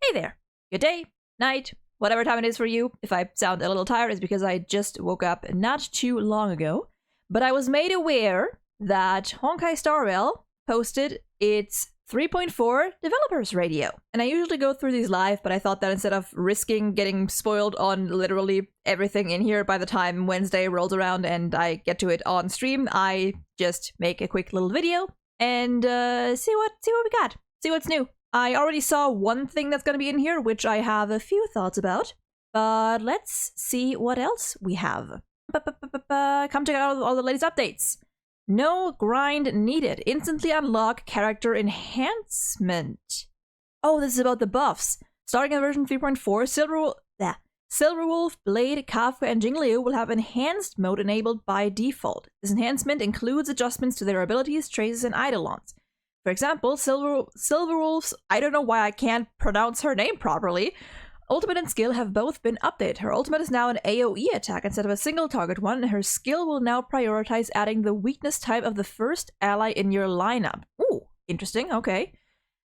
Hey there. Good day, night, whatever time it is for you. If I sound a little tired, it's because I just woke up not too long ago. But I was made aware that Honkai Star Rail posted its 3.4 developers radio. And I usually go through these live, but I thought that instead of risking getting spoiled on literally everything in here by the time Wednesday rolls around and I get to it on stream, I just make a quick little video and see what we got. See what's new. I already saw one thing that's going to be in here, which I have a few thoughts about. But let's see what else we have. Come check out all the latest updates. No grind needed. Instantly unlock character enhancement. Oh, this is about the buffs. Starting in version 3.4, Silverwolf, Blade, Kafka, and Jingliu will have enhanced mode enabled by default. This enhancement includes adjustments to their abilities, traces, and eidolons. For example, Silverwolf's, I don't know why I can't pronounce her name properly, ultimate and skill have both been updated. Her ultimate is now an AoE attack instead of a single target one, and her skill will now prioritize adding the weakness type of the first ally in your lineup. Ooh, interesting, okay.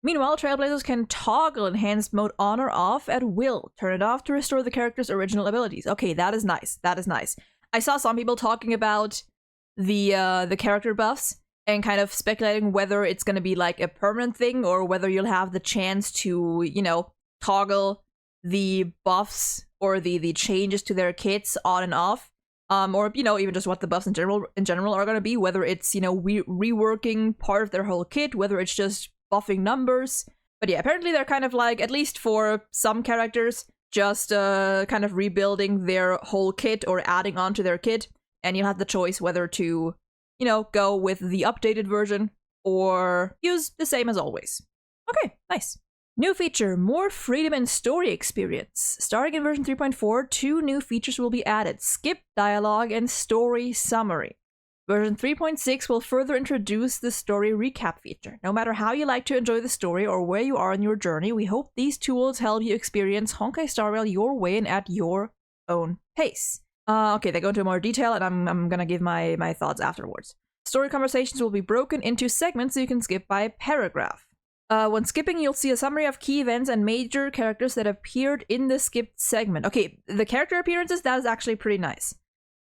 Meanwhile, Trailblazers can toggle enhanced mode on or off at will. Turn it off to restore the character's original abilities. Okay, that is nice. That is nice. I saw some people talking about the character buffs and kind of speculating whether it's going to be like a permanent thing or whether you'll have the chance to, you know, toggle the buffs or the changes to their kits on and off. Or, you know, even just what the buffs in general are going to be, whether it's, you know, reworking part of their whole kit, whether it's just buffing numbers. But yeah, apparently they're kind of like, at least for some characters, just kind of rebuilding their whole kit or adding on to their kit. And you'll have the choice whether to, you know, go with the updated version or use the same as always. Okay, nice. New feature, more freedom and story experience. Starting in version 3.4, 2 new features will be added: skip dialogue and story summary. Version 3.6 will further introduce the story recap feature. No matter how you like to enjoy the story or where you are in your journey, we hope these tools help you experience Honkai Star Rail your way and at your own pace. Okay, they go into more detail, and I'm gonna give my thoughts afterwards. Story conversations will be broken into segments so you can skip by paragraph. When skipping, you'll see a summary of key events and major characters that appeared in the skipped segment. Okay, the character appearances, that is actually pretty nice.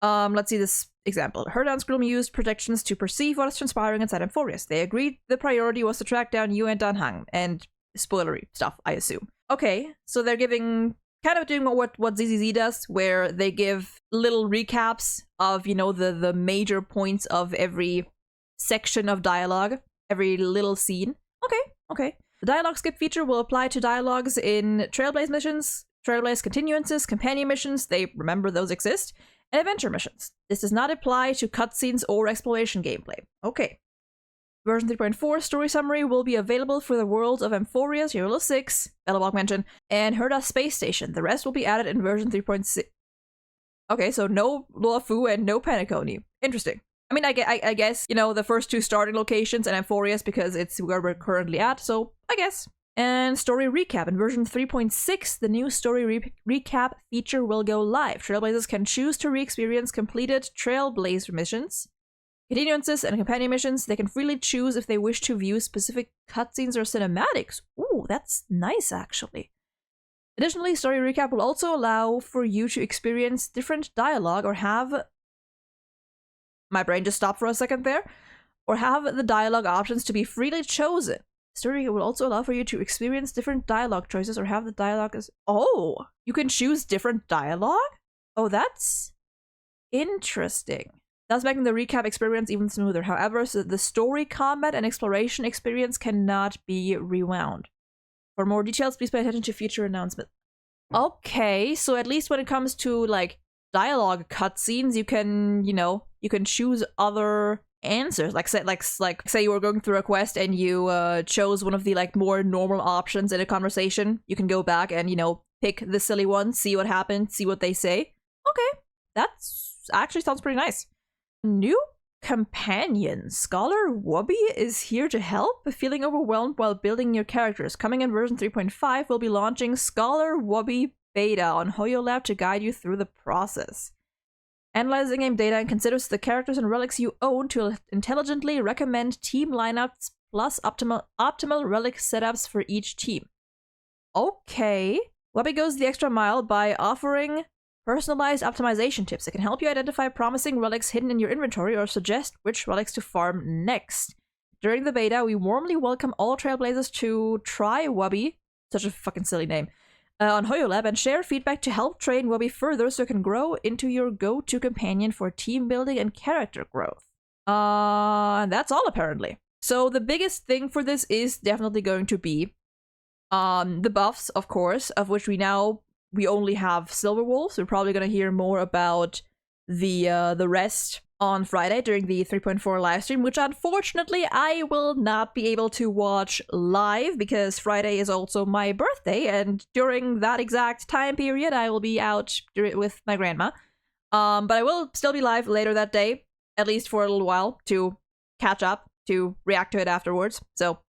Let's see this example. Herdan's Groom used projections to perceive what is transpiring inside Amphorius. They agreed the priority was to track down Yu and Danhang, and spoilery stuff, I assume. Okay, so they're giving, kind of doing what ZZZ does, where they give little recaps of, you know, the major points of every section of dialogue, every little scene. Okay. The dialogue skip feature will apply to dialogues in Trailblaze missions, Trailblaze continuances, companion missions, they remember those exist, and adventure missions. This does not apply to cutscenes or exploration gameplay. Okay. Version 3.4 story summary will be available for the worlds of Amphorius, Hero 6, Bellabog Mansion, and Herda Space Station. The rest will be added in version 3.6. Okay, so no Luofu and no Penacony. Interesting. I mean, I guess, you know, the first 2 starting locations and Amphorius because it's where we're currently at, so I guess. And story recap. In version 3.6, the new story recap feature will go live. Trailblazers can choose to re-experience completed Trailblazer missions, continuances, and companion missions. They can freely choose if they wish to view specific cutscenes or cinematics. Ooh, that's nice, actually. Additionally, story recap will also allow for you to experience different dialogue or have... My brain just stopped for a second there. Or have the dialogue options to be freely chosen. Story will also allow for you to experience different dialogue choices or have the dialogue as... Oh! You can choose different dialogue? Oh, that's interesting. Thus making the recap experience even smoother. However, so the story, combat, and exploration experience cannot be rewound. For more details, please pay attention to future announcements. Okay, so at least when it comes to, like, dialogue cutscenes, you can, you know, you can choose other answers. Like say you were going through a quest and you chose one of the, like, more normal options in a conversation. You can go back and, you know, pick the silly one, see what happened, see what they say. Okay, that's actually sounds pretty nice. New companion. Scholar Wubbie is here to help. Feeling overwhelmed while building your characters. Coming in version 3.5, we'll be launching Scholar Wubbie Beta on HoYoLab to guide you through the process. Analyzes in-game data and considers the characters and relics you own to intelligently recommend team lineups plus optimal relic setups for each team. Okay. wubbie goes the extra mile by offering personalized optimization tips. It can help you identify promising relics hidden in your inventory or suggest which relics to farm next. During the beta, we warmly welcome all Trailblazers to try wubbie, such a fucking silly name, on HoYoLab and share feedback to help train wubbie further so it can grow into your go-to companion for team building and character growth. That's all apparently. So the biggest thing for this is definitely going to be the buffs, of course, of which we only have Silver Wolves. We're probably going to hear more about the rest on Friday during the 3.4 livestream, which unfortunately I will not be able to watch live because Friday is also my birthday, and during that exact time period I will be out with my grandma. But I will still be live later that day, at least for a little while, to catch up, to react to it afterwards. So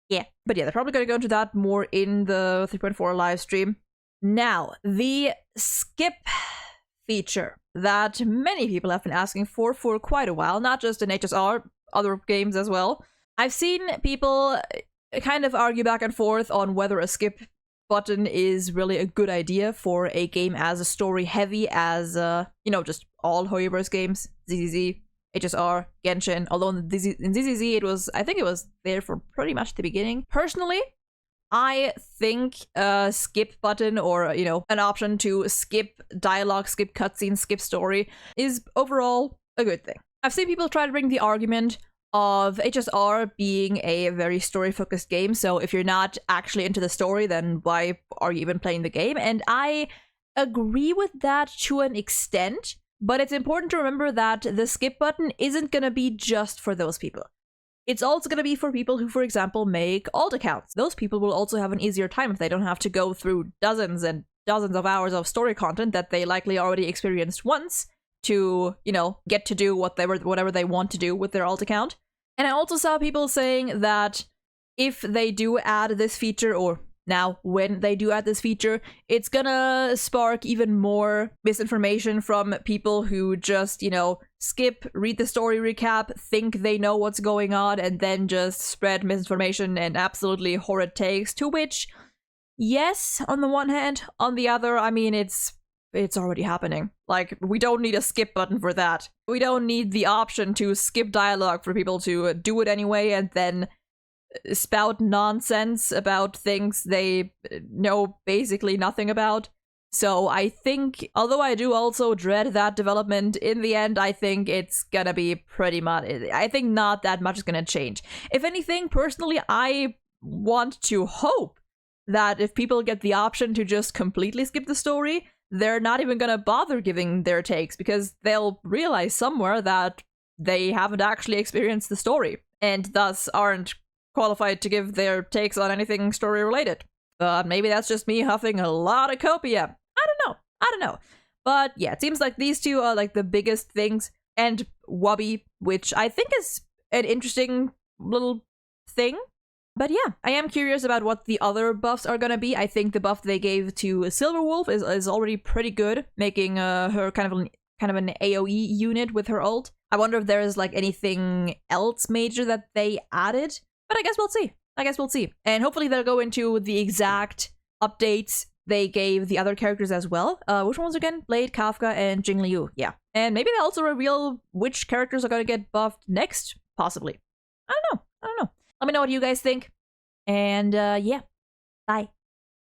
yeah, but yeah, they're probably going to go into that more in the 3.4 live stream. Now, the skip feature that many people have been asking for quite a while, not just in HSR, other games as well. I've seen people kind of argue back and forth on whether a skip button is really a good idea for a game as story heavy as, just all Hoyoverse games, ZZZ, HSR, Genshin, although in ZZZ I think it was there for pretty much the beginning. Personally, I think a skip button or, an option to skip dialogue, skip cutscenes, skip story is overall a good thing. I've seen people try to bring the argument of HSR being a very story-focused game, so if you're not actually into the story, then why are you even playing the game? And I agree with that to an extent, but it's important to remember that the skip button isn't gonna be just for those people. It's also going to be for people who, for example, make alt accounts. Those people will also have an easier time if they don't have to go through dozens and dozens of hours of story content that they likely already experienced once to, get to do whatever they want to do with their alt account. And I also saw people saying that if they do add this feature, or now when they do add this feature, it's gonna spark even more misinformation from people who just, skip, read the story recap, think they know what's going on, and then just spread misinformation and absolutely horrid takes, to which, yes, on the one hand, on the other, I mean, it's already happening. Like, we don't need a skip button for that. We don't need the option to skip dialogue for people to do it anyway and then spout nonsense about things they know basically nothing about. So I think, although I do also dread that development, in the end, I think it's gonna be pretty much, I think not that much is gonna change. If anything, personally, I want to hope that if people get the option to just completely skip the story, they're not even gonna bother giving their takes, because they'll realize somewhere that they haven't actually experienced the story, and thus aren't qualified to give their takes on anything story related. Maybe that's just me huffing a lot of copium. I don't know. But yeah, it seems like these two are like the biggest things, and wubbie, which I think is an interesting little thing. But yeah, I am curious about what the other buffs are gonna be. I think the buff they gave to Silverwolf is already pretty good, making her kind of an AoE unit with her ult. I wonder if there is like anything else major that they added. But I guess we'll see. And hopefully they'll go into the exact updates they gave the other characters as well. Which ones again? Blade, Kafka, and Jingliu. Yeah. And maybe they'll also reveal which characters are going to get buffed next, possibly. I don't know. Let me know what you guys think. And yeah, bye.